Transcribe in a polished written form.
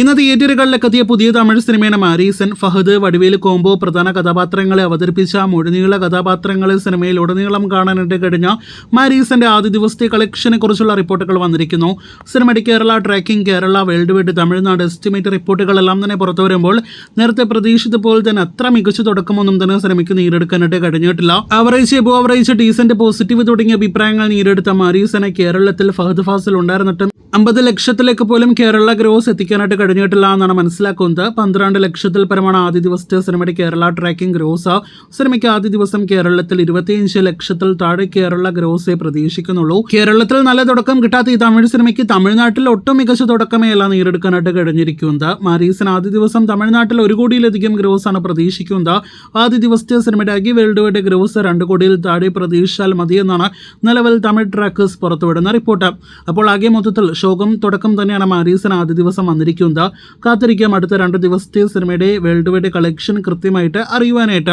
ഇന്ന് തിയേറ്ററുകളിലേക്ക് എത്തിയ പുതിയ തമിഴ് സിനിമയാണ് മാരീസൻ. ഫഹദ്, വടിവേലു കോംബോ പ്രധാന കഥാപാത്രങ്ങളെ അവതരിപ്പിച്ച മുഴുനീള കഥാപാത്രങ്ങളെ സിനിമയിൽ ഉടനീളം കാണാനായിട്ട് കഴിഞ്ഞ മാരീസന്റെ ആദ്യ ദിവസത്തെ കളക്ഷനെ കുറിച്ചുള്ള റിപ്പോർട്ടുകൾ വന്നിരിക്കുന്നു. സിനിമയുടെ Kerala tracking, Kerala world wide, Tamil Nadu estimate റിപ്പോർട്ടുകളെല്ലാം തന്നെ പുറത്തു വരുമ്പോൾ നേരത്തെ പ്രതീക്ഷിച്ച പോലെ തന്നെ അത്ര മികച്ച തുടക്കമൊന്നും തന്നെ സിനിമയ്ക്ക് നേടിയെടുക്കാനായിട്ട് കഴിഞ്ഞിട്ടില്ല. Average, above average, decent, positive തുടങ്ങിയ അഭിപ്രായങ്ങൾ നേടിയെടുത്ത മാരീസനെ കേരളത്തിൽ ഫഹദ് ഫാസിൽ ഉണ്ടായിരുന്നിട്ടും 50 ലക്ഷത്തിലേക്ക് പോലും കേരള ഗ്രോസ് എത്തിക്കാനായിട്ട് കഴിഞ്ഞിട്ടില്ല എന്നാണ് മനസ്സിലാക്കുന്നത്. 12 ലക്ഷത്തിൽ പരമാണ് ആദ്യ ദിവസത്തെ സിനിമയുടെ കേരള ട്രാക്കിംഗ് ഗ്രോസ്. സിനിമയ്ക്ക് ആദ്യ ദിവസം കേരളത്തിൽ 25 ലക്ഷത്തിൽ താഴെ കേരള ഗ്രോസേ പ്രതീക്ഷിക്കുന്നുള്ളൂ. കേരളത്തിൽ നല്ല തുടക്കം കിട്ടാത്ത ഈ തമിഴ് സിനിമയ്ക്ക് തമിഴ്നാട്ടിൽ ഒട്ടും മികച്ച തുടക്കമേ അല്ല നേടിയെടുക്കാനായിട്ട് കഴിഞ്ഞിരിക്കുന്നത്. മാരീസൻ ആദ്യ ദിവസം തമിഴ്നാട്ടിൽ 1 കോടിയിലധികം ഗ്രോസ് ആണ് പ്രതീക്ഷിക്കുന്നത്. ആദ്യ ദിവസത്തെ സിനിമയുടെ അകി വേൾഡ് വൈഡ് ഗ്രോസ് 2 കോടിയിൽ താഴെ പ്രതീക്ഷിച്ചാൽ മതിയെന്നാണ് നിലവിൽ തമിഴ് ട്രാക്കേഴ്സ് പുറത്തുവിടുന്ന റിപ്പോർട്ട്. അപ്പോൾ ആകെ മൊത്തത്തിൽ ഷോകം തുടക്കം തന്നെയാണ് മാരീസൻ ആദ്യ ദിവസം വന്നിരിക്കുന്നത്. കാത്തിരിക്കാം അടുത്ത 2 ദിവസത്തെ സിനിമയുടെ വേൾഡ് വൈഡ് കളക്ഷൻ കൃത്യമായിട്ട് അറിയുവാനായിട്ട്.